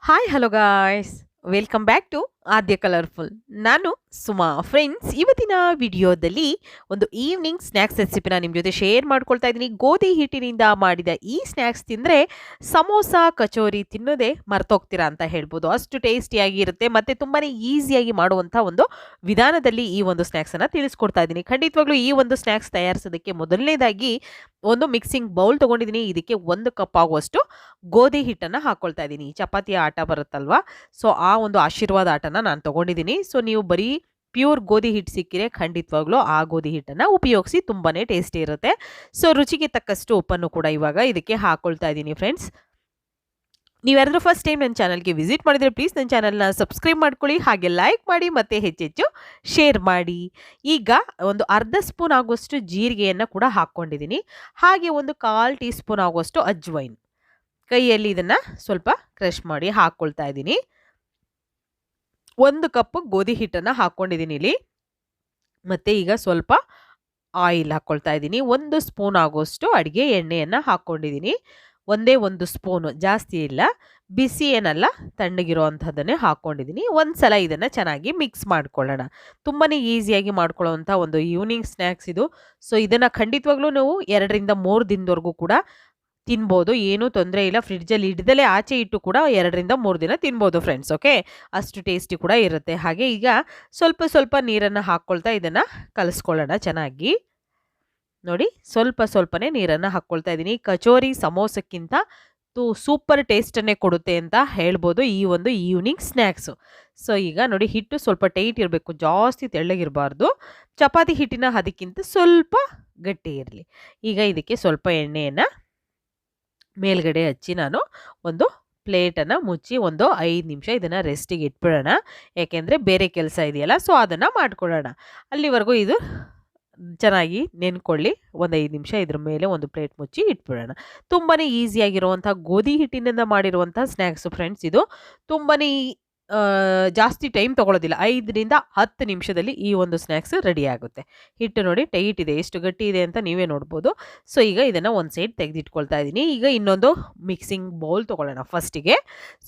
Hi hello guys, welcome back to Aadya colourful. ನಾನು Suma. Friends, ಇವತ್ತಿನ ವಿಡಿಯೋದಲ್ಲಿ ಒಂದು ಈವ್ನಿಂಗ್ ಸ್ನ್ಯಾಕ್ಸ್ ರೆಸಿಪಿನ ನಿಮ್ಮ ಜೊತೆ ಶೇರ್ ಮಾಡ್ಕೊಳ್ತಾ ಇದ್ದೀನಿ. ಗೋಧಿ ಹಿಟ್ಟಿನಿಂದ ಮಾಡಿದ ಈ ಸ್ನ್ಯಾಕ್ಸ್ ತಿಂದರೆ ಸಮೋಸ ಕಚೋರಿ ತಿನ್ನೋದೇ ಮರ್ತೋಗ್ತೀರಾ ಅಂತ ಹೇಳ್ಬೋದು. ಅಷ್ಟು ಟೇಸ್ಟಿಯಾಗಿ ಇರುತ್ತೆ ಮತ್ತು ತುಂಬಾ ಈಸಿಯಾಗಿ ಮಾಡುವಂಥ ಒಂದು ವಿಧಾನದಲ್ಲಿ ಈ ಒಂದು ಸ್ನ್ಯಾಕ್ಸನ್ನು ತಿಳಿಸ್ಕೊಡ್ತಾ ಇದ್ದೀನಿ. ಖಂಡಿತವಾಗ್ಲೂ ಈ ಒಂದು ಸ್ನ್ಯಾಕ್ಸ್ ತಯಾರಿಸೋದಕ್ಕೆ ಮೊದಲನೇದಾಗಿ ಒಂದು ಮಿಕ್ಸಿಂಗ್ ಬೌಲ್ ತೊಗೊಂಡಿದ್ದೀನಿ. ಇದಕ್ಕೆ 1 ಕಪ್ ಆಗುವಷ್ಟು ಗೋಧಿ ಹಿಟ್ಟನ್ನು ಹಾಕ್ಕೊಳ್ತಾ ಇದ್ದೀನಿ. ಚಪಾತಿಯ ಆಟ ಬರುತ್ತಲ್ವಾ, ಸೊ ಆ ಒಂದು ಆಶೀರ್ವಾದ ಆಟನ ನಾನು ತೊಗೊಂಡಿದ್ದೀನಿ. ಸೊ ನೀವು ಬರೀ ಪ್ಯೂರ್ ಗೋಧಿ ಹಿಟ್ಟು ಸಿಕ್ಕಿದ್ರೆ ಖಂಡಿತವಾಗ್ಲೂ ಆ ಗೋಧಿ ಹಿಟ್ಟನ್ನು ಉಪಯೋಗಿಸಿ, ತುಂಬಾ ಟೇಸ್ಟಿ ಇರುತ್ತೆ. ಸೊ ರುಚಿಗೆ ತಕ್ಕಷ್ಟು ಉಪ್ಪನ್ನು ಕೂಡ ಇವಾಗ ಇದಕ್ಕೆ ಹಾಕ್ಕೊಳ್ತಾ ಇದ್ದೀನಿ. ಫ್ರೆಂಡ್ಸ್, ನೀವು ಯಾರಾದರೂ ಫಸ್ಟ್ ಟೈಮ್ ನನ್ನ ಚಾನಲ್ಗೆ ವಿಸಿಟ್ ಮಾಡಿದರೆ ಪ್ಲೀಸ್ ನನ್ನ ಚಾನಲ್ನ ಸಬ್ಸ್ಕ್ರೈಬ್ ಮಾಡ್ಕೊಳ್ಳಿ, ಹಾಗೆ ಲೈಕ್ ಮಾಡಿ ಮತ್ತು ಹೆಚ್ಚೆಚ್ಚು ಶೇರ್ ಮಾಡಿ. ಈಗ ಒಂದು ಅರ್ಧ ಸ್ಪೂನ್ ಆಗುವಷ್ಟು ಜೀರಿಗೆಯನ್ನು ಕೂಡ ಹಾಕ್ಕೊಂಡಿದ್ದೀನಿ. ಹಾಗೆ ಒಂದು 1/4 ಟೀ ಸ್ಪೂನ್ ಆಗುವಷ್ಟು ಅಜ್ವೈನ್ ಕೈಯಲ್ಲಿ ಇದನ್ನು ಸ್ವಲ್ಪ ಕ್ರಷ್ ಮಾಡಿ ಹಾಕ್ಕೊಳ್ತಾ ಇದ್ದೀನಿ. 1 ಕಪ್ ಗೋಧಿ ಹಿಟ್ಟನ್ನು ಹಾಕ್ಕೊಂಡಿದ್ದೀನಿ ಇಲ್ಲಿ. ಮತ್ತು ಈಗ ಸ್ವಲ್ಪ ಆಯಿಲ್ ಹಾಕ್ಕೊಳ್ತಾ ಇದ್ದೀನಿ. 1 ಸ್ಪೂನ್ ಆಗುವಷ್ಟು ಅಡುಗೆ ಎಣ್ಣೆಯನ್ನು ಹಾಕ್ಕೊಂಡಿದ್ದೀನಿ. ಒಂದೇ 1 ಸ್ಪೂನು, ಜಾಸ್ತಿ ಇಲ್ಲ, ಬಿಸಿ ಏನಲ್ಲ, ತಣ್ಣಗಿರೋ ಅಂಥದ್ದನ್ನೇ ಹಾಕ್ಕೊಂಡಿದ್ದೀನಿ. ಒಂದು ಸಲ ಇದನ್ನು ಚೆನ್ನಾಗಿ ಮಿಕ್ಸ್ ಮಾಡ್ಕೊಳ್ಳೋಣ. ತುಂಬಾ ಈಸಿಯಾಗಿ ಮಾಡ್ಕೊಳ್ಳೋವಂಥ ಒಂದು ಈವ್ನಿಂಗ್ ಸ್ನ್ಯಾಕ್ಸ್ ಇದು. ಸೊ ಇದನ್ನು ಖಂಡಿತವಾಗ್ಲೂ ನೀವು 2 ರಿಂದ 3 ದಿನದವರೆಗೂ ಕೂಡ ತಿನ್ಬೋದು, ಏನೂ ತೊಂದರೆ ಇಲ್ಲ. ಫ್ರಿಡ್ಜಲ್ಲಿ ಇಡ್ದಲೇ ಆಚೆ ಇಟ್ಟು ಕೂಡ 2 ರಿಂದ 3 ದಿನ ತಿನ್ಬೋದು ಫ್ರೆಂಡ್ಸ್. ಓಕೆ, ಅಷ್ಟು ಟೇಸ್ಟಿ ಕೂಡ ಇರುತ್ತೆ. ಹಾಗೆ ಈಗ ಸ್ವಲ್ಪ ಸ್ವಲ್ಪ ನೀರನ್ನು ಹಾಕ್ಕೊಳ್ತಾ ಇದನ್ನು ಕಲಿಸ್ಕೊಳ್ಳೋಣ ಚೆನ್ನಾಗಿ. ನೋಡಿ, ಸ್ವಲ್ಪ ಸ್ವಲ್ಪನೇ ನೀರನ್ನು ಹಾಕ್ಕೊಳ್ತಾ ಇದ್ದೀನಿ. ಕಚೋರಿ ಸಮೋಸಕ್ಕಿಂತ ಸೂಪರ್ ಟೇಸ್ಟನ್ನೇ ಕೊಡುತ್ತೆ ಅಂತ ಹೇಳ್ಬೋದು ಈ ಒಂದು ಈವ್ನಿಂಗ್ ಸ್ನ್ಯಾಕ್ಸು. ಸೊ ಈಗ ನೋಡಿ, ಹಿಟ್ಟು ಸ್ವಲ್ಪ ಟೈಟ್ ಇರಬೇಕು, ಜಾಸ್ತಿ ತೆಳ್ಳಗಿರಬಾರ್ದು. ಚಪಾತಿ ಹಿಟ್ಟಿನ ಅದಕ್ಕಿಂತ ಸ್ವಲ್ಪ ಗಟ್ಟಿ ಇರಲಿ. ಈಗ ಇದಕ್ಕೆ ಸ್ವಲ್ಪ ಎಣ್ಣೆಯನ್ನು ಮೇಲ್ಗಡೆ ಹಚ್ಚಿ ನಾನು ಒಂದು ಪ್ಲೇಟನ್ನು ಮುಚ್ಚಿ ಒಂದು 5 ನಿಮಿಷ ಇದನ್ನು ರೆಸ್ಟಿಗೆ ಇಟ್ಬಿಡೋಣ. ಯಾಕೆಂದರೆ ಬೇರೆ ಕೆಲಸ ಇದೆಯಲ್ಲ, ಸೊ ಅದನ್ನು ಮಾಡ್ಕೊಳ್ಳೋಣ. ಅಲ್ಲಿವರೆಗೂ ಇದು ಚೆನ್ನಾಗಿ ನೆನ್ಕೊಳ್ಳಿ. ಒಂದು 5 ನಿಮಿಷ ಇದ್ರ ಮೇಲೆ ಒಂದು ಪ್ಲೇಟ್ ಮುಚ್ಚಿ ಇಟ್ಬಿಡೋಣ. ತುಂಬಾ ಈಸಿಯಾಗಿರುವಂಥ ಗೋಧಿ ಹಿಟ್ಟಿನಿಂದ ಮಾಡಿರುವಂಥ ಸ್ನ್ಯಾಕ್ಸು ಫ್ರೆಂಡ್ಸ್. ಇದು ತುಂಬಾ ಜಾಸ್ತಿ ಟೈಮ್ ತೊಗೊಳ್ಳೋದಿಲ್ಲ. 5 ರಿಂದ 10 ನಿಮಿಷದಲ್ಲಿ ಈ ಒಂದು ಸ್ನ್ಯಾಕ್ಸ್ ರೆಡಿ ಆಗುತ್ತೆ. ಹಿಟ್ಟು ನೋಡಿ ಟೈಟ್ ಇದೆ, ಎಷ್ಟು ಗಟ್ಟಿ ಇದೆ ಅಂತ ನೀವೇ ನೋಡ್ಬೋದು. ಸೊ ಈಗ ಇದನ್ನು ಒಂದು ಸೈಡ್ ತೆಗೆದಿಟ್ಕೊಳ್ತಾ ಇದ್ದೀನಿ. ಈಗ ಇನ್ನೊಂದು ಮಿಕ್ಸಿಂಗ್ ಬೌಲ್ ತೊಗೊಳ್ಳೋಣ ಫಸ್ಟಿಗೆ.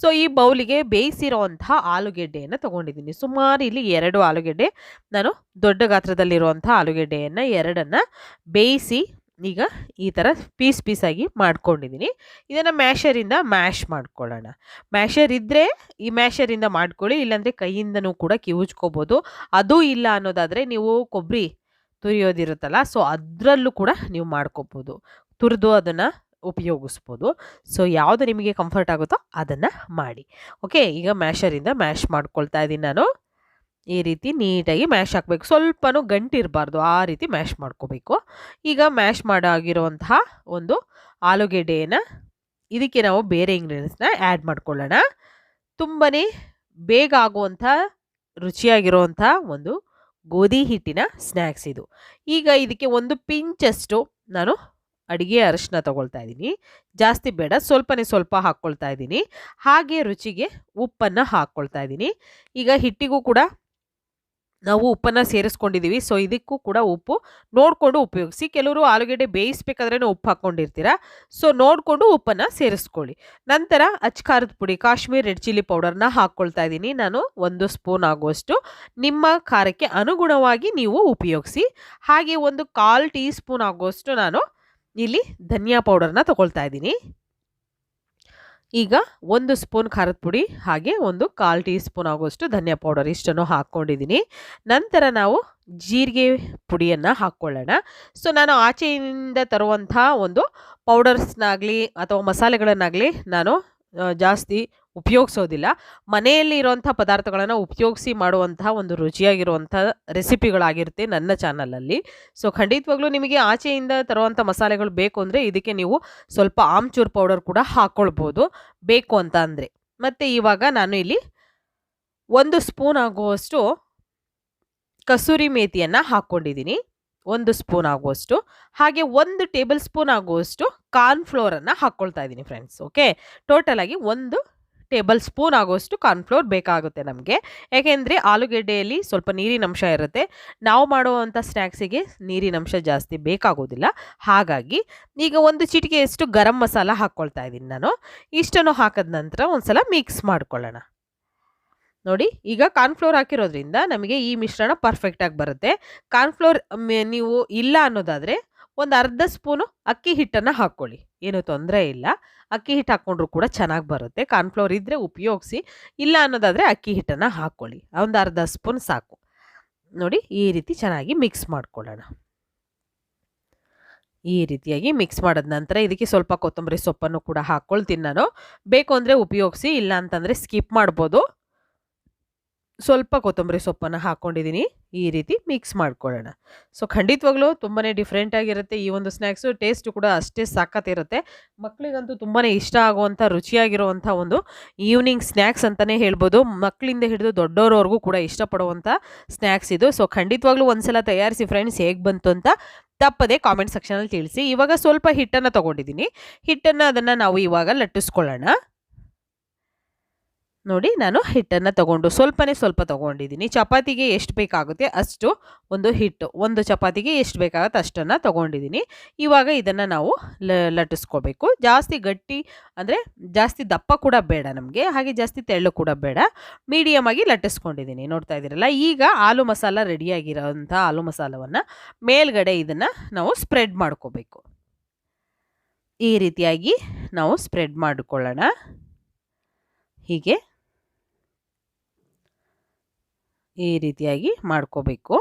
ಸೊ ಈ ಬೌಲಿಗೆ ಬೇಯಿಸಿರೋವಂಥ ಆಲೂಗೆಡ್ಡೆಯನ್ನು ತೊಗೊಂಡಿದ್ದೀನಿ. ಸುಮಾರು ಇಲ್ಲಿ 2 ಆಲೂಗೆಡ್ಡೆ, ನಾನು ದೊಡ್ಡ ಗಾತ್ರದಲ್ಲಿರುವಂಥ ಆಲೂಗೆಡ್ಡೆಯನ್ನು 2 ಬೇಯಿಸಿ ಈಗ ಈ ಥರ ಪೀಸಾಗಿ ಮಾಡ್ಕೊಂಡಿದ್ದೀನಿ. ಇದನ್ನು ಮ್ಯಾಶರಿಂದ ಮ್ಯಾಶ್ ಮಾಡ್ಕೊಳ್ಳೋಣ. ಮ್ಯಾಶರ್ ಇದ್ದರೆ ಈ ಮ್ಯಾಶರಿಂದ ಮಾಡ್ಕೊಳ್ಳಿ, ಇಲ್ಲಾಂದರೆ ಕೈಯಿಂದನೂ ಕೂಡ ಕಿವುಚ್ಕೋಬೋದು. ಅದೂ ಇಲ್ಲ ಅನ್ನೋದಾದರೆ ನೀವು ಕೊಬ್ಬರಿ ತುರಿಯೋದಿರುತ್ತಲ್ಲ, ಸೊ ಅದರಲ್ಲೂ ಕೂಡ ನೀವು ಮಾಡ್ಕೋಬೋದು, ತುರಿದು ಅದನ್ನು ಉಪಯೋಗಿಸ್ಬೋದು. ಸೊ ಯಾವುದು ನಿಮಗೆ ಕಂಫರ್ಟ್ ಆಗುತ್ತೋ ಅದನ್ನು ಮಾಡಿ. ಓಕೆ, ಈಗ ಮ್ಯಾಶರಿಂದ ಮ್ಯಾಶ್ ಮಾಡ್ಕೊಳ್ತಾ ಇದ್ದೀನಿ ನಾನು. ಈ ರೀತಿ ನೀಟಾಗಿ ಮ್ಯಾಶ್ ಹಾಕಬೇಕು, ಸ್ವಲ್ಪನೂ ಗಂಟಿರಬಾರ್ದು, ಆ ರೀತಿ ಮ್ಯಾಶ್ ಮಾಡ್ಕೋಬೇಕು. ಈಗ ಮ್ಯಾಶ್ ಆಗಿರುವಂತಹ ಒಂದು ಆಲೂಗೆಡ್ಡೆಯನ್ನು ಇದಕ್ಕೆ ನಾವು ಬೇರೆ ಇಂಗ್ರೀಡಿಯೆಂಟ್ಸ್ನ ಆ್ಯಡ್ ಮಾಡ್ಕೊಳ್ಳೋಣ. ತುಂಬಾ ಬೇಗ ಆಗುವಂಥ ರುಚಿಯಾಗಿರುವಂಥ ಒಂದು ಗೋಧಿ ಹಿಟ್ಟಿನ ಸ್ನ್ಯಾಕ್ಸ್ ಇದು. ಈಗ ಇದಕ್ಕೆ ಒಂದು ಪಿಂಚಷ್ಟು ನಾನು ಅಡುಗೆ ಅರಿಶಿನ ತೊಗೊಳ್ತಾ ಇದ್ದೀನಿ. ಜಾಸ್ತಿ ಬೇಡ, ಸ್ವಲ್ಪನೇ ಸ್ವಲ್ಪ ಹಾಕ್ಕೊಳ್ತಾ ಇದ್ದೀನಿ. ಹಾಗೆ ರುಚಿಗೆ ಉಪ್ಪನ್ನು ಹಾಕ್ಕೊಳ್ತಾ ಇದ್ದೀನಿ. ಈಗ ಹಿಟ್ಟಿಗೂ ಕೂಡ ನಾವು ಉಪ್ಪನ್ನು ಸೇರಿಸ್ಕೊಂಡಿದ್ದೀವಿ. ಸೊ ಇದಕ್ಕೂ ಕೂಡ ಉಪ್ಪು ನೋಡಿಕೊಂಡು ಉಪಯೋಗಿಸಿ. ಕೆಲವರು ಆಲೂಗೆಡ್ಡೆ ಬೇಯಿಸ್ಬೇಕಾದ್ರೇ ಉಪ್ಪು ಹಾಕ್ಕೊಂಡಿರ್ತೀರ, ಸೊ ನೋಡಿಕೊಂಡು ಉಪ್ಪನ್ನು ಸೇರಿಸ್ಕೊಳ್ಳಿ. ನಂತರ ಅಚ್ಕಾರದ ಪುಡಿ, ಕಾಶ್ಮೀರ್ ರೆಡ್ ಚಿಲ್ಲಿ ಪೌಡರ್ನ ಹಾಕ್ಕೊಳ್ತಾ ಇದ್ದೀನಿ ನಾನು. 1 ಸ್ಪೂನ್ ಆಗುವಷ್ಟು ನಿಮ್ಮ ಖಾರಕ್ಕೆ ಅನುಗುಣವಾಗಿ ನೀವು ಉಪಯೋಗಿಸಿ. ಹಾಗೆ ಒಂದು 1/4 ಟೀ ಸ್ಪೂನ್ ಆಗುವಷ್ಟು ನಾನು ಇಲ್ಲಿ ಧನಿಯಾ ಪೌಡರ್ನ ತೊಗೊಳ್ತಾ ಇದ್ದೀನಿ. ಈಗ 1 ಸ್ಪೂನ್ ಖಾರದ ಪುಡಿ, ಹಾಗೆ ಒಂದು 1/4 ಟೀ ಸ್ಪೂನ್ ಆಗುವಷ್ಟು ಧನಿಯಾ ಪೌಡರ್, ಇಷ್ಟನ್ನು ಹಾಕ್ಕೊಂಡಿದ್ದೀನಿ. ನಂತರ ನಾವು ಜೀರಿಗೆ ಪುಡಿಯನ್ನು ಹಾಕ್ಕೊಳ್ಳೋಣ. ಸೊ ನಾನು ಆಚೆಯಿಂದ ತರುವಂಥ ಒಂದು ಪೌಡರ್ಸ್ನಾಗಲಿ ಅಥವಾ ಮಸಾಲೆಗಳನ್ನಾಗಲಿ ನಾನು ಜಾಸ್ತಿ ಉಪಯೋಗಿಸೋದಿಲ್ಲ. ಮನೆಯಲ್ಲಿ ಇರುವಂಥ ಪದಾರ್ಥಗಳನ್ನು ಉಪಯೋಗಿಸಿ ಮಾಡುವಂಥ ಒಂದು ರುಚಿಯಾಗಿರುವಂಥ ರೆಸಿಪಿಗಳಾಗಿರುತ್ತೆ ನನ್ನ ಚಾನಲಲ್ಲಿ. ಸೊ ಖಂಡಿತವಾಗ್ಲೂ ನಿಮಗೆ ಆಚೆಯಿಂದ ತರುವಂಥ ಮಸಾಲೆಗಳು ಬೇಕು ಅಂದರೆ ಇದಕ್ಕೆ ನೀವು ಸ್ವಲ್ಪ ಆಮ್ಚೂರ್ ಪೌಡರ್ ಕೂಡ ಹಾಕ್ಕೊಳ್ಬೋದು, ಬೇಕು ಅಂತ ಅಂದರೆ. ಮತ್ತು ಇವಾಗ ನಾನು ಇಲ್ಲಿ 1 ಸ್ಪೂನ್ ಆಗುವಷ್ಟು ಕಸೂರಿ ಮೇಥಿಯನ್ನು ಹಾಕ್ಕೊಂಡಿದ್ದೀನಿ, 1 ಸ್ಪೂನ್ ಆಗುವಷ್ಟು. ಹಾಗೆ 1 ಟೇಬಲ್ ಸ್ಪೂನ್ ಆಗುವಷ್ಟು ಕಾರ್ನ್ಫ್ಲೋರನ್ನು ಹಾಕ್ಕೊಳ್ತಾ ಇದ್ದೀನಿ ಫ್ರೆಂಡ್ಸ್. ಓಕೆ, ಟೋಟಲಾಗಿ 1 ಟೇಬಲ್ ಸ್ಪೂನ್ ಆಗೋಷ್ಟು ಕಾರ್ನ್‌ಫ್ಲೋರ್ ಬೇಕಾಗುತ್ತೆ ನಮಗೆ. ಯಾಕೆಂದರೆ ಆಲೂಗೆಡ್ಡೆಯಲ್ಲಿ ಸ್ವಲ್ಪ ನೀರಿನಂಶ ಇರುತ್ತೆ. ನಾವು ಮಾಡುವಂಥ ಸ್ನ್ಯಾಕ್ಸಿಗೆ ನೀರಿನಂಶ ಜಾಸ್ತಿ ಬೇಕಾಗೋದಿಲ್ಲ. ಹಾಗಾಗಿ ಈಗ ಒಂದು ಚಿಟಿಕೆಯಷ್ಟು ಗರಂ ಮಸಾಲ ಹಾಕ್ಕೊಳ್ತಾ ಇದ್ದೀನಿ ನಾನು. ಇಷ್ಟನ್ನು ಹಾಕಿದ ನಂತರ ಒಂದ್ಸಲ ಮಿಕ್ಸ್ ಮಾಡ್ಕೊಳ್ಳೋಣ. ನೋಡಿ ಈಗ ಕಾರ್ನ್‌ಫ್ಲೋರ್ ಹಾಕಿರೋದ್ರಿಂದ ನಮಗೆ ಈ ಮಿಶ್ರಣ ಪರ್ಫೆಕ್ಟಾಗಿ ಬರುತ್ತೆ. ಕಾರ್ನ್‌ಫ್ಲೋರ್ ನೀವು ಇಲ್ಲ ಅನ್ನೋದಾದರೆ ಒಂದು ಅರ್ಧ ಸ್ಪೂನು ಅಕ್ಕಿ ಹಿಟ್ಟನ್ನು ಹಾಕ್ಕೊಳ್ಳಿ. ಏನೂ ತೊಂದರೆ ಇಲ್ಲ. ಅಕ್ಕಿ ಹಿಟ್ಟು ಹಾಕ್ಕೊಂಡ್ರೂ ಕೂಡ ಚೆನ್ನಾಗಿ ಬರುತ್ತೆ. ಕಾರ್ನ್‌ಫ್ಲೋರ್ ಇದ್ದರೆ ಉಪಯೋಗಿಸಿ, ಇಲ್ಲ ಅನ್ನೋದಾದರೆ ಅಕ್ಕಿ ಹಿಟ್ಟನ್ನು ಹಾಕ್ಕೊಳ್ಳಿ. ಒಂದು ಅರ್ಧ ಸ್ಪೂನ್ ಸಾಕು. ನೋಡಿ ಈ ರೀತಿ ಚೆನ್ನಾಗಿ ಮಿಕ್ಸ್ ಮಾಡ್ಕೊಳ್ಳೋಣ. ಈ ರೀತಿಯಾಗಿ ಮಿಕ್ಸ್ ಮಾಡಿದ ನಂತರ ಇದಕ್ಕೆ ಸ್ವಲ್ಪ ಕೊತ್ತಂಬರಿ ಸೊಪ್ಪನ್ನು ಕೂಡ ಹಾಕ್ಕೊಳ್ತೀನಿ ನಾನು. ಬೇಕು ಅಂದರೆ ಉಪಯೋಗಿಸಿ, ಇಲ್ಲ ಅಂತಂದರೆ ಸ್ಕಿಪ್ ಮಾಡ್ಬೋದು. ಸ್ವಲ್ಪ ಕೊತ್ತಂಬರಿ ಸೊಪ್ಪನ್ನು ಹಾಕ್ಕೊಂಡಿದ್ದೀನಿ. ಈ ರೀತಿ ಮಿಕ್ಸ್ ಮಾಡ್ಕೊಳ್ಳೋಣ. ಸೊ ಖಂಡಿತವಾಗ್ಲೂ ತುಂಬಾ ಡಿಫ್ರೆಂಟಾಗಿರುತ್ತೆ ಈ ಒಂದು ಸ್ನ್ಯಾಕ್ಸು. ಟೇಸ್ಟು ಕೂಡ ಅಷ್ಟೇ ಸಖತ್ತಿರುತ್ತೆ. ಮಕ್ಕಳಿಗಂತೂ ತುಂಬಾ ಇಷ್ಟ ಆಗುವಂಥ ರುಚಿಯಾಗಿರುವಂಥ ಒಂದು ಈವ್ನಿಂಗ್ ಸ್ನ್ಯಾಕ್ಸ್ ಅಂತಲೇ ಹೇಳ್ಬೋದು. ಮಕ್ಕಳಿಂದ ಹಿಡಿದು ದೊಡ್ಡೋರವರೆಗೂ ಕೂಡ ಇಷ್ಟಪಡುವಂಥ ಸ್ನ್ಯಾಕ್ಸ್ ಇದು. ಸೊ ಖಂಡಿತವಾಗ್ಲೂ ಒಂದ್ಸಲ ತಯಾರಿಸಿ ಫ್ರೆಂಡ್ಸ್, ಹೇಗೆ ಬಂತು ಅಂತ ತಪ್ಪದೆ ಕಾಮೆಂಟ್ ಸೆಕ್ಷನಲ್ಲಿ ತಿಳಿಸಿ. ಇವಾಗ ಸ್ವಲ್ಪ ಹಿಟ್ಟನ್ನು ತೊಗೊಂಡಿದ್ದೀನಿ. ಅದನ್ನು ನಾವು ಇವಾಗ ಲಟ್ಟಿಸ್ಕೊಳ್ಳೋಣ. ನೋಡಿ ನಾನು ಹಿಟ್ಟನ್ನು ತಗೊಂಡು ಸ್ವಲ್ಪ ತೊಗೊಂಡಿದ್ದೀನಿ. ಚಪಾತಿಗೆ ಎಷ್ಟು ಬೇಕಾಗುತ್ತೆ ಅಷ್ಟು ಒಂದು ಹಿಟ್ಟು, ಒಂದು ಚಪಾತಿಗೆ ಎಷ್ಟು ಬೇಕಾಗುತ್ತೆ ಅಷ್ಟನ್ನು ತೊಗೊಂಡಿದ್ದೀನಿ. ಇವಾಗ ಇದನ್ನು ನಾವು ಲಟ್ಟಿಸ್ಕೋಬೇಕು. ಜಾಸ್ತಿ ಗಟ್ಟಿ ಅಂದರೆ ಜಾಸ್ತಿ ದಪ್ಪ ಕೂಡ ಬೇಡ ನಮಗೆ, ಹಾಗೆ ಜಾಸ್ತಿ ತೆಳ್ಳು ಕೂಡ ಬೇಡ. ಮೀಡಿಯಮ್ ಆಗಿ ಲಟ್ಟಿಸ್ಕೊಂಡಿದ್ದೀನಿ. ನೋಡ್ತಾ ಇದ್ದೀರಲ್ಲ. ಈಗ ಆಲೂ ಮಸಾಲ ರೆಡಿಯಾಗಿರೋಂಥ ಆಲೂ ಮಸಾಲವನ್ನು ಮೇಲ್ಗಡೆ ಇದನ್ನು ನಾವು ಸ್ಪ್ರೆಡ್ ಮಾಡ್ಕೋಬೇಕು. ಈ ರೀತಿಯಾಗಿ ನಾವು ಸ್ಪ್ರೆಡ್ ಮಾಡಿಕೊಳ್ಳೋಣ. ಹೀಗೆ ಈ ರೀತಿಯಾಗಿ ಮಾಡ್ಕೋಬೇಕು.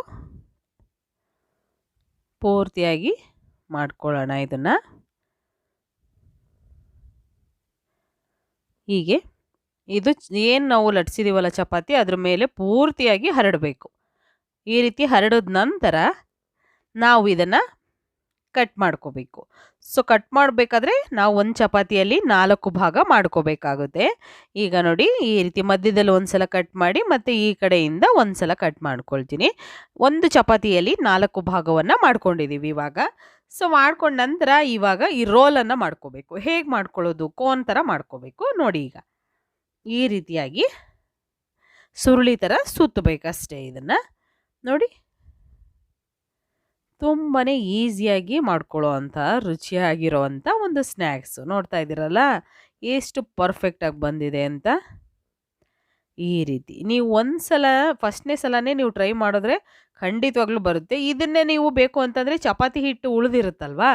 ಪೂರ್ತಿಯಾಗಿ ಮಾಡ್ಕೊಳ್ಳೋಣ ಇದನ್ನು. ಹೀಗೆ ಇದು ಏನು ನಾವು ಲಟ್ಸಿದೀವಲ್ಲ ಚಪಾತಿ, ಅದ್ರ ಮೇಲೆ ಪೂರ್ತಿಯಾಗಿ ಹರಡಬೇಕು. ಈ ರೀತಿ ಹರಡಿದ ನಂತರ ನಾವು ಇದನ್ನು ಕಟ್ ಮಾಡ್ಕೋಬೇಕು. ಸೊ ಕಟ್ ಮಾಡಬೇಕಾದ್ರೆ ನಾವು ಒಂದು ಚಪಾತಿಯಲ್ಲಿ 4 ಭಾಗ ಮಾಡ್ಕೋಬೇಕಾಗುತ್ತೆ. ಈಗ ನೋಡಿ ಈ ರೀತಿ ಮಧ್ಯದಲ್ಲಿ ಒಂದ್ಸಲ ಕಟ್ ಮಾಡಿ ಮತ್ತು ಈ ಕಡೆಯಿಂದ ಒಂದ್ಸಲ ಕಟ್ ಮಾಡ್ಕೊಳ್ತೀನಿ. ಒಂದು ಚಪಾತಿಯಲ್ಲಿ 4 ಭಾಗವನ್ನು ಮಾಡ್ಕೊಂಡಿದ್ದೀವಿ ಇವಾಗ. ಸೊ ಮಾಡ್ಕೊಂಡ ನಂತರ ಇವಾಗ ಈ ರೋಲನ್ನು ಮಾಡ್ಕೋಬೇಕು. ಹೇಗೆ ಮಾಡ್ಕೊಳ್ಳೋದು? ಕೋನ್ ಥರ ಮಾಡ್ಕೋಬೇಕು. ನೋಡಿ ಈಗ ಈ ರೀತಿಯಾಗಿ ಸುರುಳಿ ಥರ ಸುತ್ತಬೇಕಷ್ಟೇ ಇದನ್ನು. ನೋಡಿ ತುಂಬಾ ಈಸಿಯಾಗಿ ಮಾಡ್ಕೊಳ್ಳೋ ಅಂಥ ರುಚಿಯಾಗಿರೋವಂಥ ಒಂದು ಸ್ನ್ಯಾಕ್ಸು. ನೋಡ್ತಾ ಇದ್ದೀರಲ್ಲ ಎಷ್ಟು ಪರ್ಫೆಕ್ಟಾಗಿ ಬಂದಿದೆ ಅಂತ. ಈ ರೀತಿ ನೀವು ಫಸ್ಟ್ನೇ ಸಲನೇ ನೀವು ಟ್ರೈ ಮಾಡಿದ್ರೆ ಖಂಡಿತವಾಗ್ಲೂ ಬರುತ್ತೆ. ಇದನ್ನೇ ನೀವು ಬೇಕು ಅಂತಂದರೆ ಚಪಾತಿ ಹಿಟ್ಟು ಉಳಿದಿರುತ್ತಲ್ವಾ,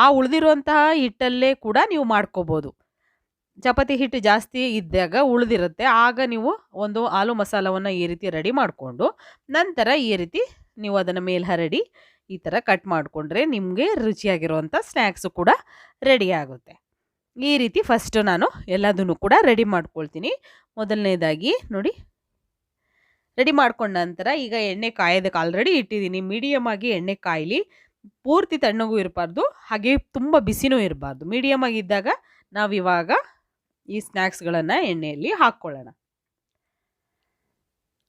ಆ ಉಳಿದಿರುವಂತಹ ಹಿಟ್ಟಲ್ಲೇ ಕೂಡ ನೀವು ಮಾಡ್ಕೋಬೋದು. ಚಪಾತಿ ಹಿಟ್ಟು ಜಾಸ್ತಿ ಇದ್ದಾಗ ಉಳಿದಿರುತ್ತೆ, ಆಗ ನೀವು ಒಂದು ಆಲೂ ಮಸಾಲವನ್ನು ಈ ರೀತಿ ರೆಡಿ ಮಾಡಿಕೊಂಡು ನಂತರ ಈ ರೀತಿ ನೀವು ಅದನ್ನು ಮೇಲೆ ಹರಡಿ ಈ ಥರ ಕಟ್ ಮಾಡಿಕೊಂಡ್ರೆ ನಿಮಗೆ ರುಚಿಯಾಗಿರುವಂಥ ಸ್ನ್ಯಾಕ್ಸು ಕೂಡ ರೆಡಿ ಆಗುತ್ತೆ. ಈ ರೀತಿ ಫಸ್ಟು ನಾನು ಎಲ್ಲದನ್ನು ಕೂಡ ರೆಡಿ ಮಾಡ್ಕೊಳ್ತೀನಿ. ಮೊದಲನೇದಾಗಿ ನೋಡಿ ರೆಡಿ ಮಾಡ್ಕೊಂಡ ನಂತರ ಈಗ ಎಣ್ಣೆ ಕಾಯೋದಕ್ಕೆ ಆಲ್ರೆಡಿ ಇಟ್ಟಿದ್ದೀನಿ. ಮೀಡಿಯಮ್ ಆಗಿ ಎಣ್ಣೆ ಕಾಯಲಿ, ಪೂರ್ತಿ ತಣ್ಣಗೂ ಇರಬಾರ್ದು, ಹಾಗೆ ತುಂಬ ಬಿಸಿನೂ ಇರಬಾರ್ದು. ಮೀಡಿಯಮ್ ಆಗಿದ್ದಾಗ ನಾವಿವಾಗ ಈ ಸ್ನ್ಯಾಕ್ಸ್ಗಳನ್ನು ಎಣ್ಣೆಯಲ್ಲಿ ಹಾಕ್ಕೊಳ್ಳೋಣ.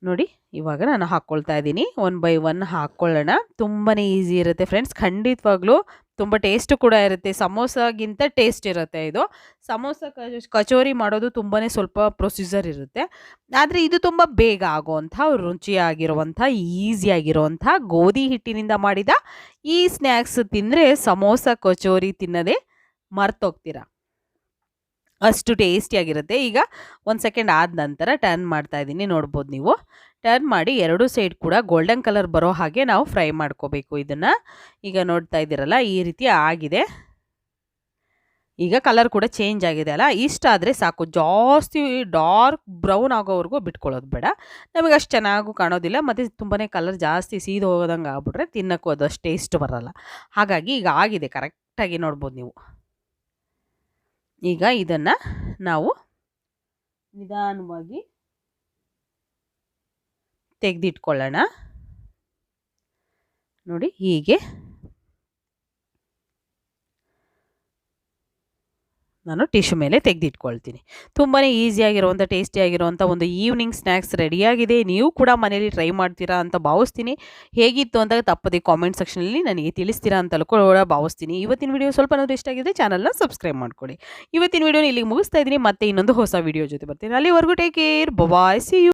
ನೋಡಿ ಇವಾಗ ನಾನು ಹಾಕ್ಕೊಳ್ತಾ ಇದ್ದೀನಿ. 1 ಬೈ 1 ಹಾಕ್ಕೊಳ್ಳೋಣ. ತುಂಬಾ ಈಸಿ ಇರುತ್ತೆ ಫ್ರೆಂಡ್ಸ್. ಖಂಡಿತವಾಗ್ಲೂ ತುಂಬ ಟೇಸ್ಟು ಕೂಡ ಇರುತ್ತೆ. ಸಮೋಸಾಗಿಂತ ಟೇಸ್ಟ್ ಇರುತ್ತೆ ಇದು. ಸಮೋಸ ಕಚೋರಿ ಮಾಡೋದು ತುಂಬಾ ಸ್ವಲ್ಪ ಪ್ರೊಸೀಜರ್ ಇರುತ್ತೆ. ಆದರೆ ಇದು ತುಂಬ ಬೇಗ ಆಗುವಂಥ, ರುಚಿಯಾಗಿರುವಂಥ, ಈಸಿಯಾಗಿರುವಂಥ ಗೋಧಿ ಹಿಟ್ಟಿನಿಂದ ಮಾಡಿದ ಈ ಸ್ನ್ಯಾಕ್ಸ್ ತಿಂದರೆ ಸಮೋಸ ಕಚೋರಿ ತಿನ್ನೋದೇ ಮರ್ತೋಗ್ತೀರ, ಅಷ್ಟು ಟೇಸ್ಟಿಯಾಗಿರುತ್ತೆ. ಈಗ 1 ಸೆಕೆಂಡ್ ಆದ ನಂತರ ಟರ್ನ್ ಮಾಡ್ತಾ ಇದ್ದೀನಿ. ನೋಡ್ಬೋದು ನೀವು. ಟರ್ನ್ ಮಾಡಿ 2 ಸೈಡ್ ಕೂಡ ಗೋಲ್ಡನ್ ಕಲರ್ ಬರೋ ಹಾಗೆ ನಾವು ಫ್ರೈ ಮಾಡ್ಕೋಬೇಕು ಇದನ್ನು. ಈಗ ನೋಡ್ತಾ ಇದ್ದೀರಲ್ಲ ಈ ರೀತಿ ಆಗಿದೆ. ಈಗ ಕಲರ್ ಕೂಡ ಚೇಂಜ್ ಆಗಿದೆ ಅಲ್ಲ, ಇಷ್ಟ ಆದರೆ ಸಾಕು. ಜಾಸ್ತಿ ಡಾರ್ಕ್ ಬ್ರೌನ್ ಆಗೋವರೆಗೂ ಬಿಟ್ಕೊಳ್ಳೋದು ಬೇಡ, ನಮಗೆ ಅಷ್ಟು ಚೆನ್ನಾಗೂ ಕಾಣೋದಿಲ್ಲ. ಮತ್ತು ತುಂಬಾ ಕಲರ್ ಜಾಸ್ತಿ ಸೀದು ಹೋಗೋದಂಗೆ ಆಗ್ಬಿಟ್ರೆ ತಿನ್ನೋಕ್ಕೂ ಅದು ಅಷ್ಟು ಟೇಸ್ಟ್ ಬರೋಲ್ಲ. ಹಾಗಾಗಿ ಈಗ ಆಗಿದೆ ಕರೆಕ್ಟಾಗಿ, ನೋಡ್ಬೋದು ನೀವು. ಈಗ ಇದನ್ನು ನಾವು ನಿಧಾನವಾಗಿ ತೆಗೆದಿಟ್ಕೊಳ್ಳೋಣ. ನೋಡಿ ಹೀಗೆ ನಾನು ಟಿಶ್ಯೂ ಮೇಲೆ ತೆಗೆದಿಟ್ಕೊಳ್ತೀನಿ. ತುಂಬಾ ಈಸಿಯಾಗಿರುವಂಥ ಟೇಸ್ಟಿಯಾಗಿರುವಂಥ ಒಂದು ಈವ್ನಿಂಗ್ ಸ್ನ್ಯಾಕ್ಸ್ ರೆಡಿಯಾಗಿದೆ. ನೀವು ಕೂಡ ಮನೇಲಿ ಟ್ರೈ ಮಾಡ್ತೀರಾ ಅಂತ ಭಾವಿಸ್ತೀನಿ. ಹೇಗಿತ್ತು ಅಂತ ತಪ್ಪದೆ ಕಾಮೆಂಟ್ ಸೆಕ್ಷನಲ್ಲಿ ನನಗೆ ತಿಳಿಸ್ತೀರಾ ಅಂತಲೂ ಕೂಡ ಭಾವಿಸ್ತೀನಿ. ಇವತ್ತಿನ ವಿಡಿಯೋ ಸ್ವಲ್ಪನಾದರೂ ಇಷ್ಟ ಆಗಿದೆ ಚಾನಲ್ನ ಸಬ್ಸ್ಕ್ರೈಬ್ ಮಾಡ್ಕೊಳ್ಳಿ. ಇವತ್ತಿನ ವಿಡಿಯೋನ ಇಲ್ಲಿಗೆ ಮುಗಿಸ್ತಾ ಇದ್ದೀನಿ. ಮತ್ತೆ ಇನ್ನೊಂದು ಹೊಸ ವಿಡಿಯೋ ಜೊತೆ ಬರ್ತೀನಿ. ಅಲ್ಲಿವರೆಗೂ take care, bye, see you.